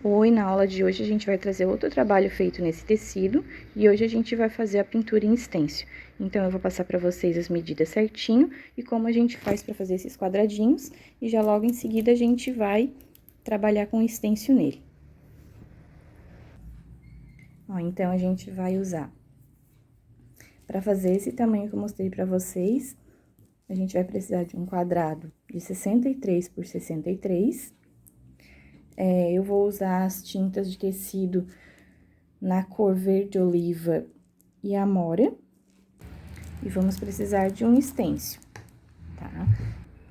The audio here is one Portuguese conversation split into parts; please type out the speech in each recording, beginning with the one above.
Oi, na aula de hoje a gente vai trazer outro trabalho feito nesse tecido e hoje a gente vai fazer a pintura em stencil. Então, eu vou passar para vocês as medidas certinho e como a gente faz para fazer esses quadradinhos e já logo em seguida a gente vai trabalhar com stencil nele. Ó, então, a gente vai usar, para fazer esse tamanho que eu mostrei para vocês, a gente vai precisar de um quadrado de 63 por 63. Eu vou usar as tintas de tecido na cor verde oliva e amora. E vamos precisar de um stencil, tá?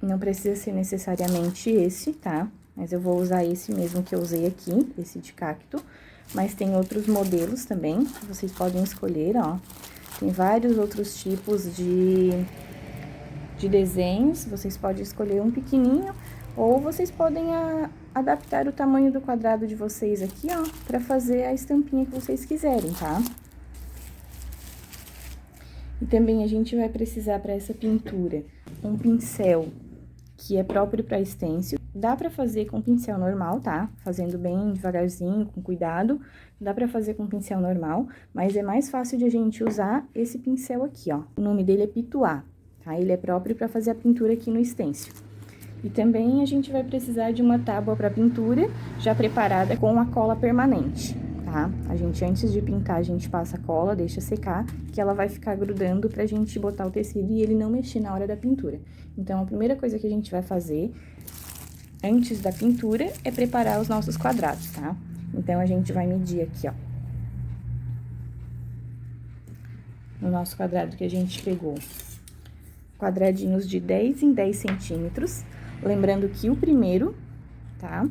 Não precisa ser necessariamente esse, tá? Mas eu vou usar esse mesmo que eu usei aqui, esse de cacto. Mas tem outros modelos também, que vocês podem escolher, ó. Tem vários outros tipos de desenhos, vocês podem escolher um pequenininho, ou vocês podem adaptar o tamanho do quadrado de vocês aqui, ó, pra fazer a estampinha que vocês quiserem, tá? E também a gente vai precisar para essa pintura um pincel que é próprio para stencil. Dá para fazer com pincel normal, tá? Fazendo bem devagarzinho, com cuidado. Dá para fazer com pincel normal, mas é mais fácil de a gente usar esse pincel aqui, ó. O nome dele é Pituá, tá? Ele é próprio para fazer a pintura aqui no stencil. E também a gente vai precisar de uma tábua para pintura, já preparada com a cola permanente, tá? A gente, antes de pintar, a gente passa a cola, deixa secar, que ela vai ficar grudando pra gente botar o tecido e ele não mexer na hora da pintura. Então, a primeira coisa que a gente vai fazer, antes da pintura, é preparar os nossos quadrados, tá? Então, a gente vai medir aqui, ó. No nosso quadrado que a gente pegou, quadradinhos de 10 em 10 centímetros. Lembrando que o primeiro, tá?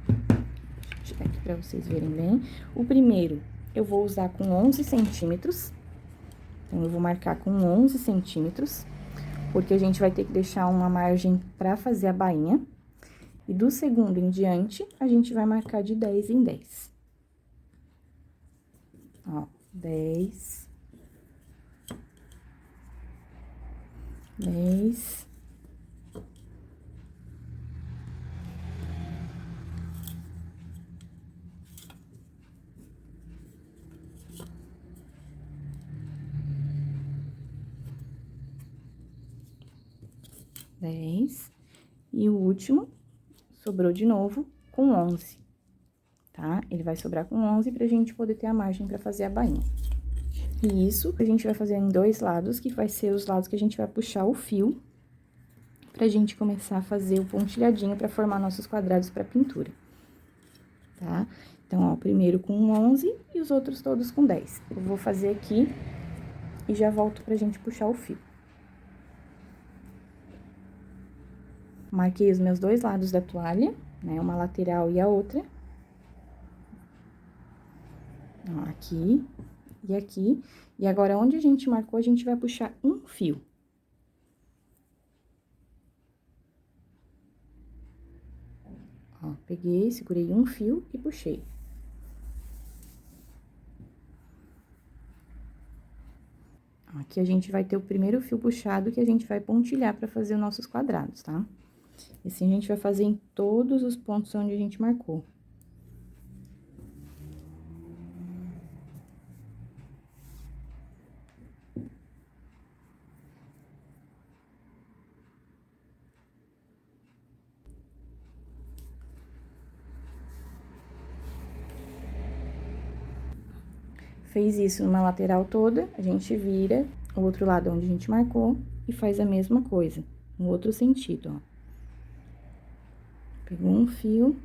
Deixa eu tirar aqui pra vocês verem bem. O primeiro, eu vou usar com 11 centímetros. Então, eu vou marcar com 11 centímetros, porque a gente vai ter que deixar uma margem pra fazer a bainha. E do segundo em diante, a gente vai marcar de 10 em 10. Ó, 10. 10. 10. E o último, sobrou de novo com 11, tá? Ele vai sobrar com 11 pra gente poder ter a margem pra fazer a bainha. E isso a gente vai fazer em dois lados, que vai ser os lados que a gente vai puxar o fio pra gente começar a fazer o pontilhadinho pra formar nossos quadrados pra pintura, tá? Então, ó, primeiro com 11 e os outros todos com 10. Eu vou fazer aqui e já volto pra gente puxar o fio. Marquei os meus dois lados da toalha, né? Uma lateral e a outra. Ó, aqui e aqui. E agora, onde a gente marcou, a gente vai puxar um fio. Ó, peguei, segurei um fio e puxei. Aqui a gente vai ter o primeiro fio puxado que a gente vai pontilhar pra fazer os nossos quadrados, tá? E assim a gente vai fazer em todos os pontos onde a gente marcou. Fez isso numa lateral toda, a gente vira o outro lado onde a gente marcou e faz a mesma coisa, no outro sentido, ó. Pegou um fio,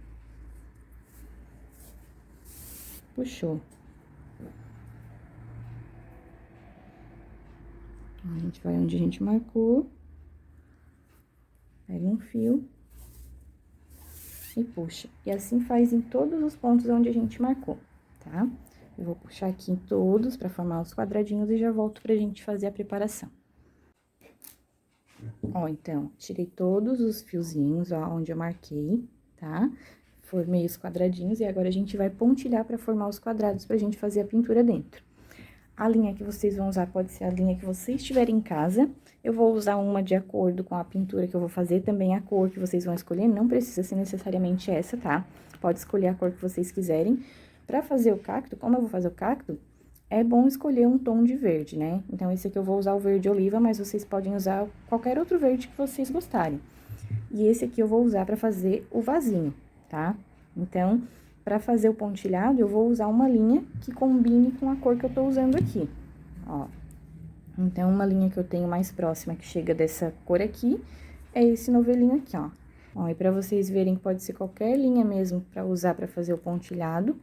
puxou. A gente vai onde a gente marcou, pega um fio e puxa. E assim faz em todos os pontos onde a gente marcou, tá? Eu vou puxar aqui em todos pra formar os quadradinhos e já volto pra gente fazer a preparação. Ó, então, tirei todos os fiozinhos, ó, onde eu marquei, tá? Formei os quadradinhos e agora a gente vai pontilhar pra formar os quadrados pra gente fazer a pintura dentro. A linha que vocês vão usar pode ser a linha que vocês tiverem em casa. Eu vou usar uma de acordo com a pintura que eu vou fazer, também a cor que vocês vão escolher, não precisa ser necessariamente essa, tá? Pode escolher a cor que vocês quiserem. Pra fazer o cacto, como eu vou fazer o cacto, é bom escolher um tom de verde, né? Então, esse aqui eu vou usar o verde oliva, mas vocês podem usar qualquer outro verde que vocês gostarem. E esse aqui eu vou usar pra fazer o vasinho, tá? Então, pra fazer o pontilhado, eu vou usar uma linha que combine com a cor que eu tô usando aqui, ó. Então, uma linha que eu tenho mais próxima, que chega dessa cor aqui, é esse novelinho aqui, ó. Ó, e pra vocês verem que pode ser qualquer linha mesmo pra usar pra fazer o pontilhado,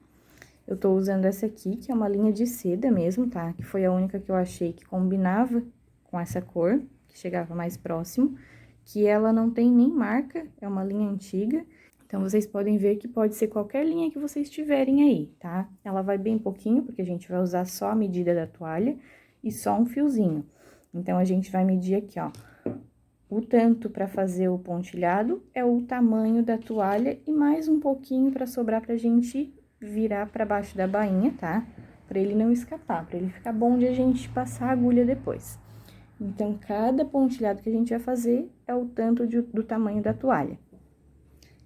eu tô usando essa aqui, que é uma linha de seda mesmo, tá? Que foi a única que eu achei que combinava com essa cor, que chegava mais próximo, que ela não tem nem marca, é uma linha antiga. Então, vocês podem ver que pode ser qualquer linha que vocês tiverem aí, tá? Ela vai bem pouquinho, porque a gente vai usar só a medida da toalha e só um fiozinho. Então, a gente vai medir aqui, ó. O tanto pra fazer o pontilhado é o tamanho da toalha e mais um pouquinho pra sobrar pra gente virar pra baixo da bainha, tá? Pra ele não escapar, pra ele ficar bom de a gente passar a agulha depois. Então, cada pontilhado que a gente vai fazer é o tanto do tamanho da toalha.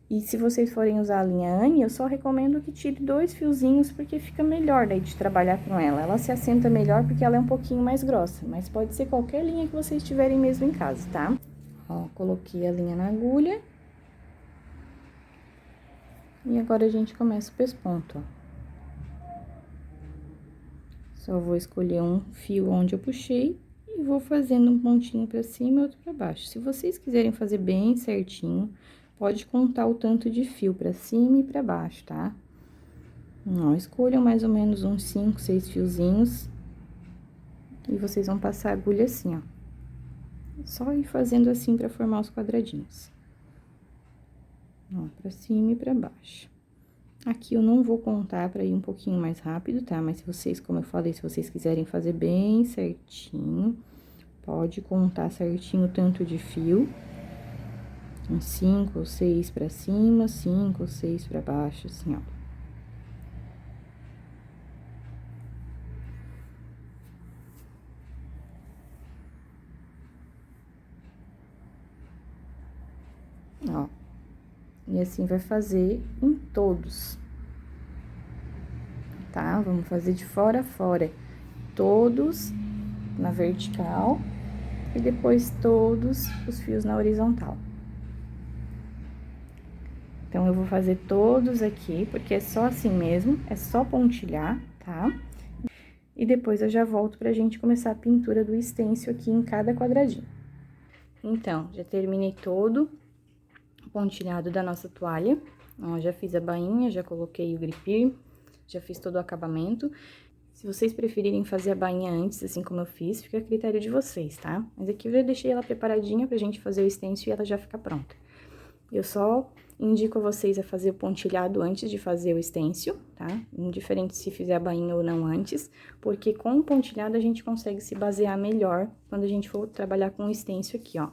E se vocês forem usar a linha Anne, eu só recomendo que tire 2 fiozinhos, porque fica melhor daí de trabalhar com ela. Ela se assenta melhor porque ela é um pouquinho mais grossa, mas pode ser qualquer linha que vocês tiverem mesmo em casa, tá? Ó, coloquei a linha na agulha. E agora, a gente começa o pesponto, ó. Só vou escolher um fio onde eu puxei e vou fazendo um pontinho pra cima e outro pra baixo. Se vocês quiserem fazer bem certinho, pode contar o tanto de fio pra cima e pra baixo, tá? Ó, escolham mais ou menos uns 5, 6 fiozinhos. E vocês vão passar a agulha assim, ó. Só ir fazendo assim pra formar os quadradinhos. Ó, pra cima e pra baixo. Aqui eu não vou contar pra ir um pouquinho mais rápido, tá? Mas se vocês, como eu falei, se vocês quiserem fazer bem certinho, pode contar certinho o tanto de fio. Uns 5 ou 6 pra cima, 5 ou 6 pra baixo, assim, ó. Ó. E assim vai fazer em todos. Tá? Vamos fazer de fora a fora. Todos na vertical e depois todos os fios na horizontal. Então, eu vou fazer todos aqui, porque é só assim mesmo, é só pontilhar, tá? E depois eu já volto pra gente começar a pintura do stencil aqui em cada quadradinho. Então, já terminei todo o pontilhado da nossa toalha. Ó, já fiz a bainha, já coloquei o gripir, já fiz todo o acabamento. Se vocês preferirem fazer a bainha antes, assim como eu fiz, fica a critério de vocês, tá? Mas aqui eu já deixei ela preparadinha pra gente fazer o stencil e ela já fica pronta. Eu só indico a vocês a fazer o pontilhado antes de fazer o stencil, tá? Indiferente se fizer a bainha ou não antes, porque com o pontilhado a gente consegue se basear melhor quando a gente for trabalhar com o stencil aqui, ó.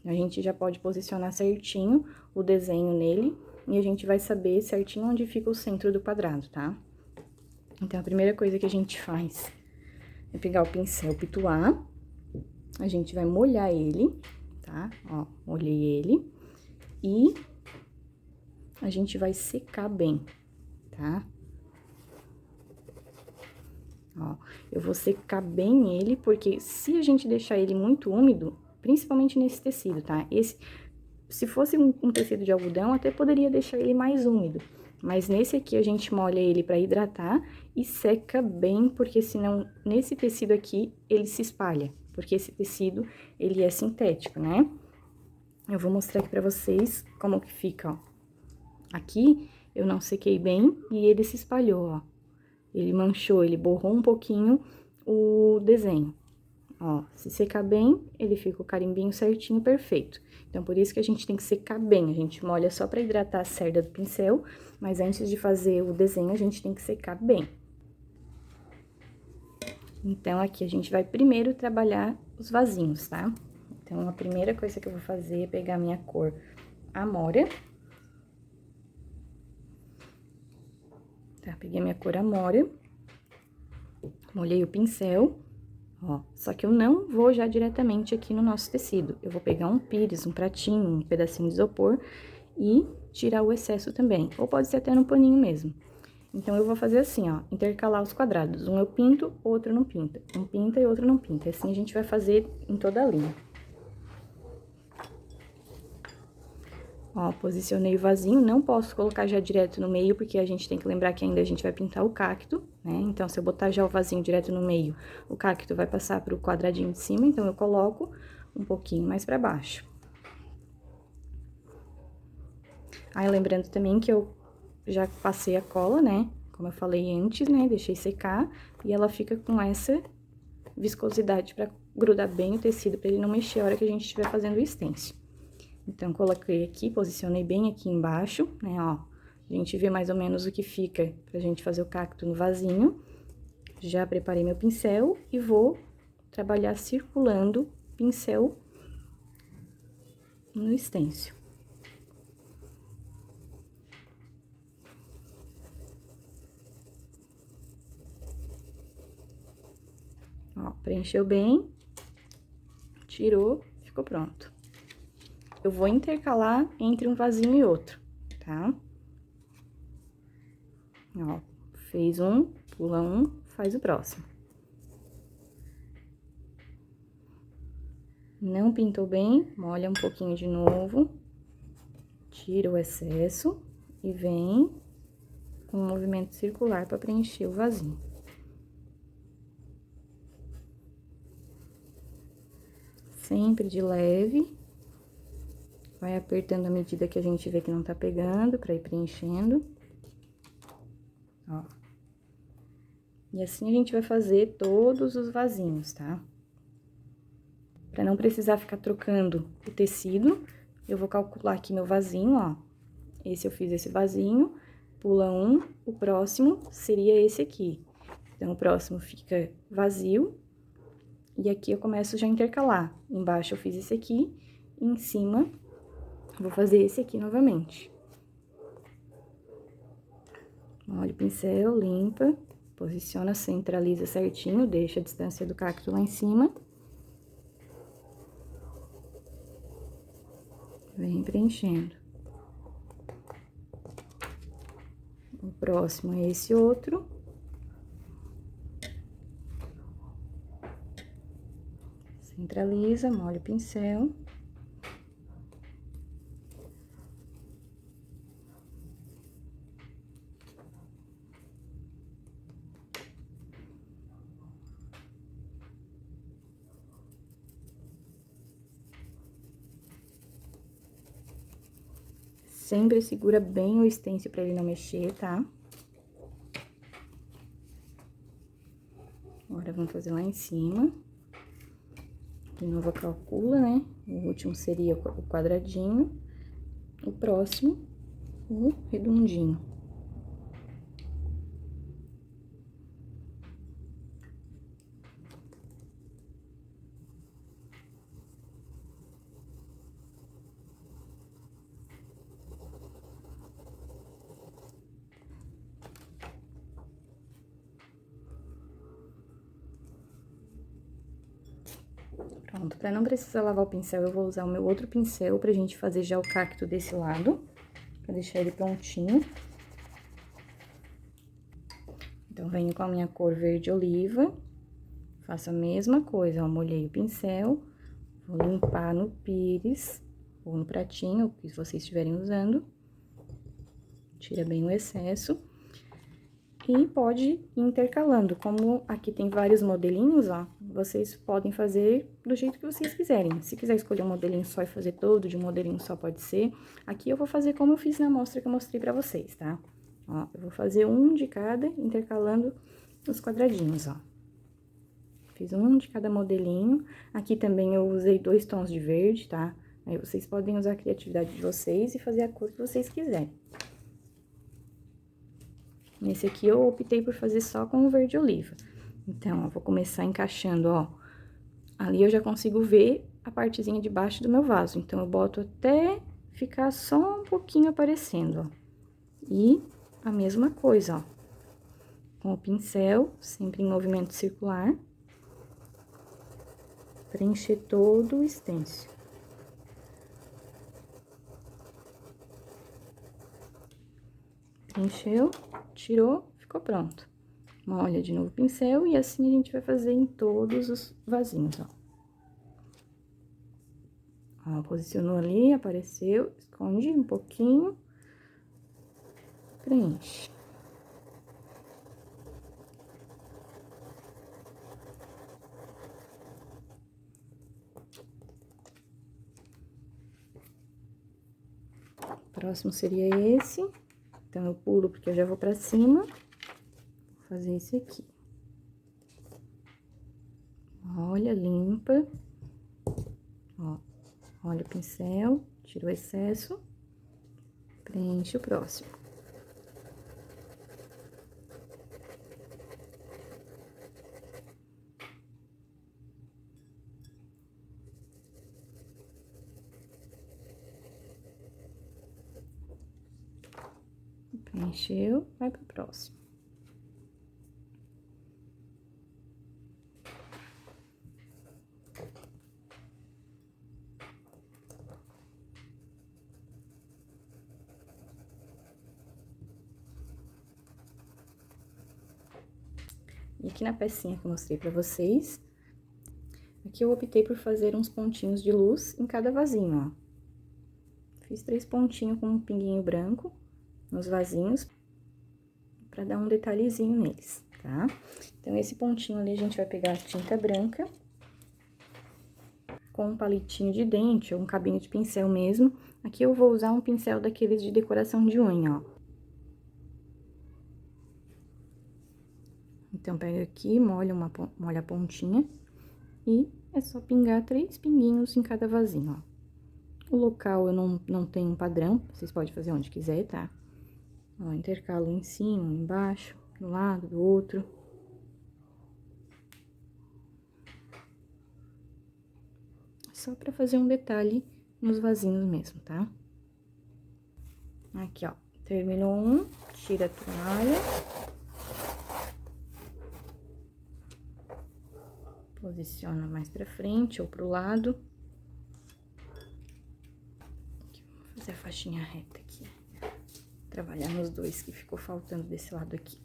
A gente já pode posicionar certinho o desenho nele e a gente vai saber certinho onde fica o centro do quadrado, tá? Então, a primeira coisa que a gente faz é pegar o pincel pituar, a gente vai molhar ele, tá? Ó, molhei ele. E a gente vai secar bem, tá? Ó, eu vou secar bem ele, porque se a gente deixar ele muito úmido, principalmente nesse tecido, tá? Se fosse um tecido de algodão, até poderia deixar ele mais úmido. Mas nesse aqui, a gente molha ele pra hidratar e seca bem, porque senão, nesse tecido aqui, ele se espalha. Porque esse tecido, ele é sintético, né? Eu vou mostrar aqui pra vocês como que fica, ó. Aqui, eu não sequei bem e ele se espalhou, ó. Ele manchou, ele borrou um pouquinho o desenho. Ó, se secar bem, ele fica o carimbinho certinho, perfeito. Então, por isso que a gente tem que secar bem. A gente molha só pra hidratar a cerda do pincel, mas antes de fazer o desenho, a gente tem que secar bem. Então, aqui a gente vai primeiro trabalhar os vasinhos, tá? Então, a primeira coisa que eu vou fazer é pegar a minha cor Amora. Tá, peguei a minha cor Amora. Molhei o pincel, ó. Só que eu não vou já diretamente aqui no nosso tecido. Eu vou pegar um pires, um pratinho, um pedacinho de isopor e tirar o excesso também. Ou pode ser até no paninho mesmo. Então, eu vou fazer assim, ó, intercalar os quadrados. Um eu pinto, outro não pinta. Um pinta e outro não pinta. Assim, a gente vai fazer em toda a linha. Ó, posicionei o vasinho, não posso colocar já direto no meio, porque a gente tem que lembrar que ainda a gente vai pintar o cacto, né? Então, se eu botar já o vasinho direto no meio, o cacto vai passar pro quadradinho de cima, então eu coloco um pouquinho mais pra baixo. Aí, lembrando também que eu já passei a cola, né? Como eu falei antes, né? Deixei secar, e ela fica com essa viscosidade pra grudar bem o tecido, pra ele não mexer a hora que a gente estiver fazendo o stencil. Então, coloquei aqui, posicionei bem aqui embaixo, né, ó. A gente vê mais ou menos o que fica pra gente fazer o cacto no vasinho. Já preparei meu pincel e vou trabalhar circulando pincel no stencil. Ó, preencheu bem, tirou, ficou pronto. Eu vou intercalar entre um vasinho e outro, tá? Ó, fez um, pula um, faz o próximo. Não pintou bem, molha um pouquinho de novo, tira o excesso e vem com um movimento circular para preencher o vasinho. Sempre de leve. Vai apertando à medida que a gente vê que não tá pegando, pra ir preenchendo. Ó. E assim a gente vai fazer todos os vasinhos, tá? Pra não precisar ficar trocando o tecido, eu vou calcular aqui meu vasinho, ó. Esse eu fiz esse vasinho, pula um, o próximo seria esse aqui. Então, o próximo fica vazio, e aqui eu começo já a intercalar. Embaixo eu fiz esse aqui, e em cima vou fazer esse aqui novamente. Molha o pincel, limpa, posiciona, centraliza certinho, deixa a distância do cacto lá em cima. Vem preenchendo. O próximo é esse outro. Centraliza, molha o pincel. Sempre segura bem o stencil pra ele não mexer, tá? Agora, vamos fazer lá em cima. De novo, calcula, né? O último seria o quadradinho. O próximo, o redondinho. Pronto, pra não precisar lavar o pincel, eu vou usar o meu outro pincel pra gente fazer já o cacto desse lado, pra deixar ele prontinho. Então, venho com a minha cor verde oliva, faço a mesma coisa, ó, molhei o pincel, vou limpar no pires, ou no pratinho, o que vocês estiverem usando. Tira bem o excesso. E pode ir intercalando, como aqui tem vários modelinhos, ó, vocês podem fazer do jeito que vocês quiserem. Se quiser escolher um modelinho só e fazer todo de um modelinho só, pode ser. Aqui eu vou fazer como eu fiz na amostra que eu mostrei pra vocês, tá? Ó, eu vou fazer um de cada, intercalando os quadradinhos, ó. Fiz um de cada modelinho. Aqui também eu usei 2 tons de verde, tá? Aí vocês podem usar a criatividade de vocês e fazer a cor que vocês quiserem. Nesse aqui, eu optei por fazer só com o verde oliva. Então, ó, vou começar encaixando, ó. Ali eu já consigo ver a partezinha de baixo do meu vaso. Então, eu boto até ficar só um pouquinho aparecendo, ó. E a mesma coisa, ó. com o pincel, sempre em movimento circular, preencher todo o stencil. Preencheu, tirou, ficou pronto. Molha de novo o pincel e assim a gente vai fazer em todos os vasinhos, ó. Ó, posicionou ali, apareceu, esconde um pouquinho, preenche. Próximo seria esse, então eu pulo porque eu já vou pra cima, vou fazer esse aqui. Olha, limpa, ó, olha o pincel, tira o excesso, preenche o próximo. Preencheu, vai pro próximo. E aqui na pecinha que eu mostrei pra vocês, aqui eu optei por fazer uns pontinhos de luz em cada vasinho, ó. Fiz 3 pontinhos com um pinguinho branco nos vasinhos, pra dar um detalhezinho neles, tá? Então, esse pontinho ali, a gente vai pegar a tinta branca, com um palitinho de dente, ou um cabinho de pincel mesmo. Aqui eu vou usar um pincel daqueles de decoração de unha, ó. Então, pega aqui, molha a pontinha e é só pingar 3 pinguinhos em cada vasinho, ó. O local eu não tenho um padrão, vocês podem fazer onde quiser, tá? Ó, intercalo em cima, embaixo, do lado, do outro. Só pra fazer um detalhe nos vasinhos mesmo, tá? Aqui, ó, terminou um, tira a toalha. Posiciona mais pra frente ou pro lado. Aqui, vou fazer a faixinha reta aqui. Trabalhar nos dois que ficou faltando desse lado aqui.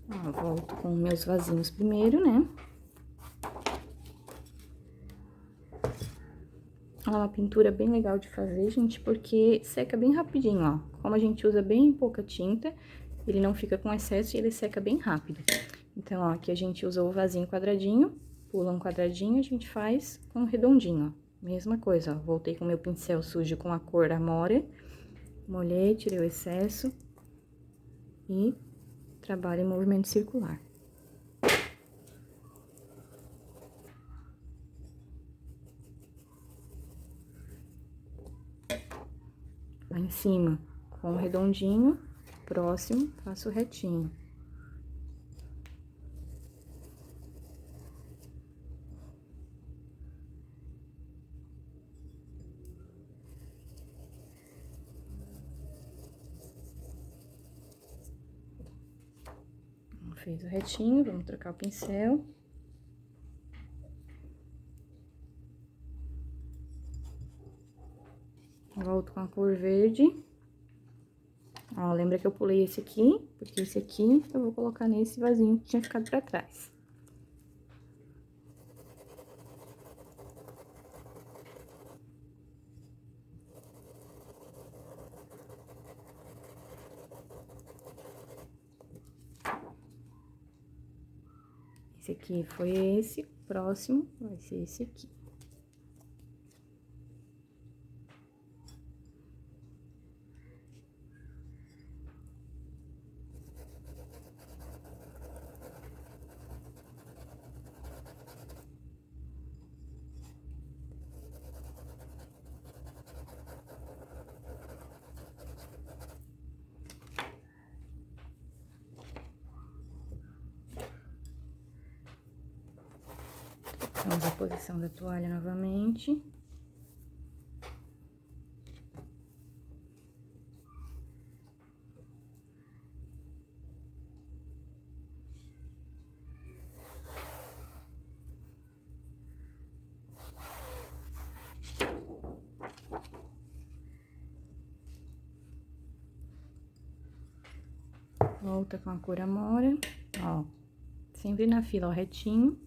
Ó, volto com meus vasinhos primeiro, né? É uma pintura bem legal de fazer, gente, porque seca bem rapidinho, ó. Como a gente usa bem pouca tinta, ele não fica com excesso e ele seca bem rápido. Então, ó, aqui a gente usa o vasinho quadradinho, pula um quadradinho, a gente faz com um redondinho, ó. Mesma coisa, ó. Voltei com o meu pincel sujo com a cor Amora, molhei, tirei o excesso e trabalho em movimento circular. Lá em cima, com o redondinho, próximo, faço retinho. Fez o retinho, vamos trocar o pincel. Volto com a cor verde. Ó, lembra que eu pulei esse aqui, porque esse aqui eu vou colocar nesse vasinho que tinha ficado pra trás. Esse aqui foi esse, próximo vai ser esse aqui. Vamos à posição da toalha novamente. Volta com a cor amora, ó, sempre na fila, ó, retinho,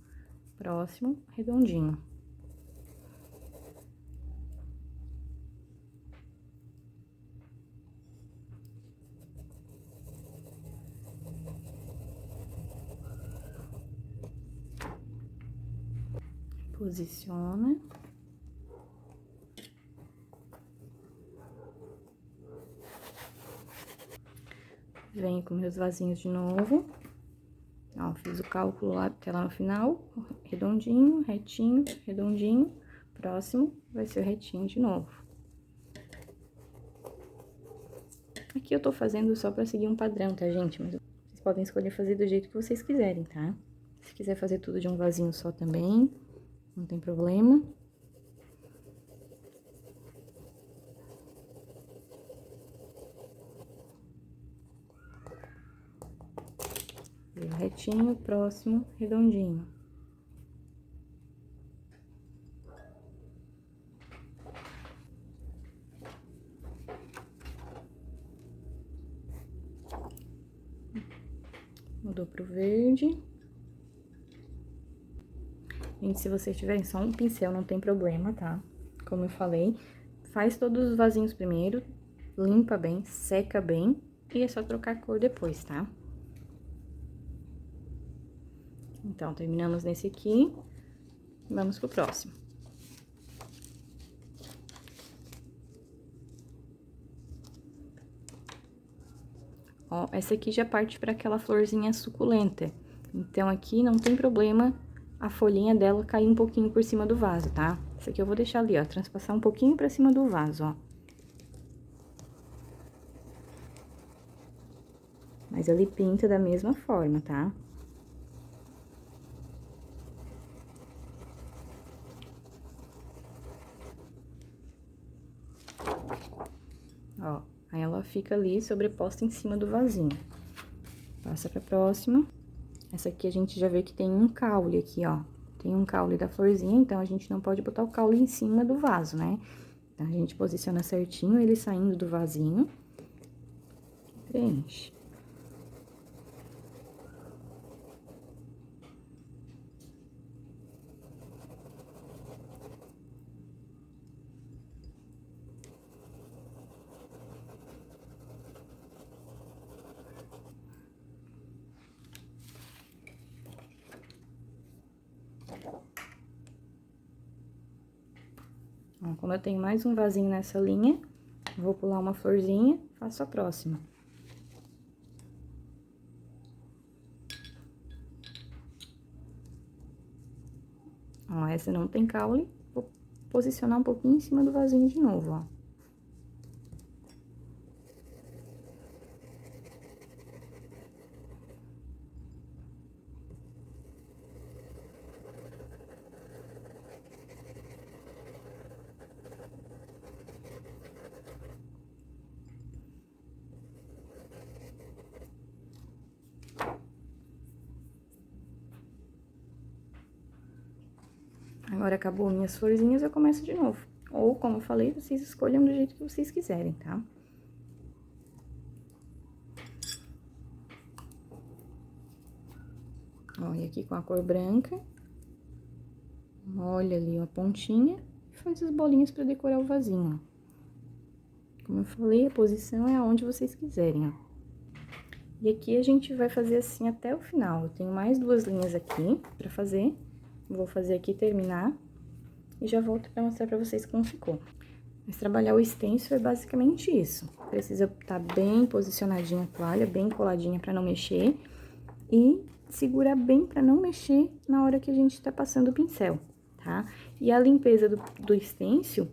próximo, redondinho. Posiciona. Venho com meus vasinhos de novo. Ó, fiz o cálculo lá, até lá no final, redondinho, retinho, redondinho. Próximo vai ser retinho de novo. Aqui eu tô fazendo só pra seguir um padrão, tá, gente? Mas vocês podem escolher fazer do jeito que vocês quiserem, tá? Se quiser fazer tudo de um vasinho só também, não tem problema. Retinho, próximo, redondinho. Mudou pro verde. Gente, se vocês tiverem só um pincel, não tem problema, tá? Como eu falei, faz todos os vasinhos primeiro, limpa bem, seca bem, e é só trocar a cor depois, tá? Então, terminamos nesse aqui, vamos pro próximo. Ó, essa aqui já parte para aquela florzinha suculenta. Então, aqui não tem problema a folhinha dela cair um pouquinho por cima do vaso, tá? Essa aqui eu vou deixar ali, ó, transpassar um pouquinho pra cima do vaso, ó. Mas ele pinta da mesma forma, tá? Ó, aí ela fica ali sobreposta em cima do vasinho. Passa pra próxima. Essa aqui a gente já vê que tem um caule aqui, ó. Tem um caule da florzinha, então a gente não pode botar o caule em cima do vaso, né? Então, a gente posiciona certinho ele saindo do vasinho. Preenche. Ó, quando eu tenho mais um vasinho nessa linha, vou pular uma florzinha, faço a próxima. Ó, essa não tem caule, vou posicionar um pouquinho em cima do vasinho de novo, ó. Agora, acabou minhas florzinhas, eu começo de novo. Ou, como eu falei, vocês escolham do jeito que vocês quiserem, tá? Ó, e aqui com a cor branca, molha ali uma pontinha e faz as bolinhas pra decorar o vasinho, ó. Como eu falei, a posição é aonde vocês quiserem, ó. E aqui a gente vai fazer assim até o final. Eu tenho mais duas linhas aqui pra fazer. Vou fazer aqui, terminar, e já volto pra mostrar pra vocês como ficou. Mas trabalhar o stencil é basicamente isso. Precisa estar bem posicionadinha a toalha, bem coladinha pra não mexer. E segurar bem pra não mexer na hora que a gente tá passando o pincel, tá? E a limpeza do stencil,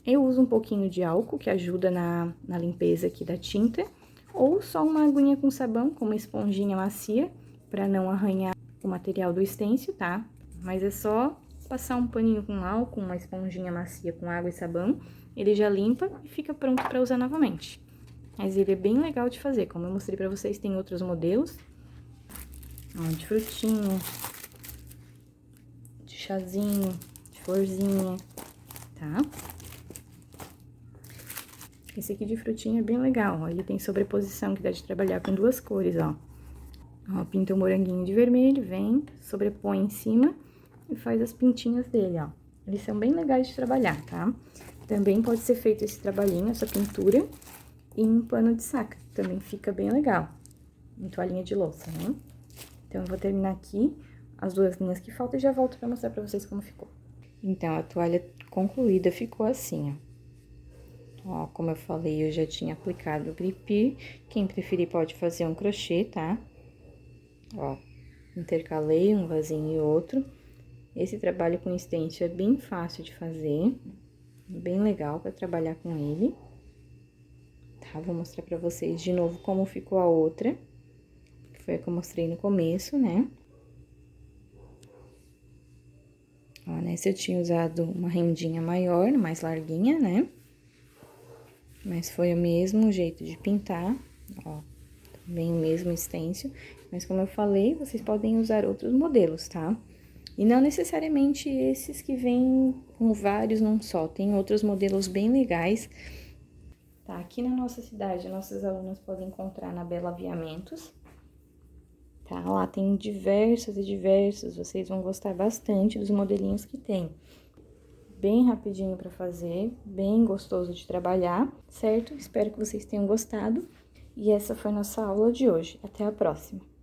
eu uso um pouquinho de álcool, que ajuda na limpeza aqui da tinta. Ou só uma aguinha com sabão, com uma esponjinha macia, pra não arranhar o material do stencil, tá? mas é só passar um paninho com álcool, uma esponjinha macia com água e sabão, ele já limpa e fica pronto para usar novamente. Mas ele é bem legal de fazer, como eu mostrei pra vocês, tem outros modelos, ó, de frutinha, de chazinho, de florzinha, tá? Esse aqui de frutinha é bem legal, ó, ele tem sobreposição que dá de trabalhar com duas cores, ó. Ó, pinta o moranguinho de vermelho, vem, sobrepõe em cima e faz as pintinhas dele, ó. Eles são bem legais de trabalhar, tá? Também pode ser feito esse trabalhinho, essa pintura, em pano de saca, também fica bem legal, em toalhinha de louça, né? Então, eu vou terminar aqui as duas linhas que faltam e já volto pra mostrar pra vocês como ficou. Então, a toalha concluída ficou assim, ó. Ó, como eu falei, eu já tinha aplicado o gripir, quem preferir pode fazer um crochê, tá? Ó, intercalei um vasinho e outro. Esse trabalho com stencil é bem fácil de fazer, bem legal pra trabalhar com ele. Tá, vou mostrar pra vocês de novo como ficou a outra, que foi a que eu mostrei no começo, né? Ó, nessa eu tinha usado uma rendinha maior, mais larguinha, né? Mas foi o mesmo jeito de pintar, ó, também o mesmo stencil. Mas como eu falei, vocês podem usar outros modelos, tá? E não necessariamente esses que vêm com vários num só, tem outros modelos bem legais. Tá, aqui na nossa cidade, nossas alunas podem encontrar na Bela Aviamentos, tá? Lá tem diversos e diversos, vocês vão gostar bastante dos modelinhos que tem. Bem rapidinho pra fazer, bem gostoso de trabalhar, certo? Espero que vocês tenham gostado. E essa foi nossa aula de hoje. Até a próxima!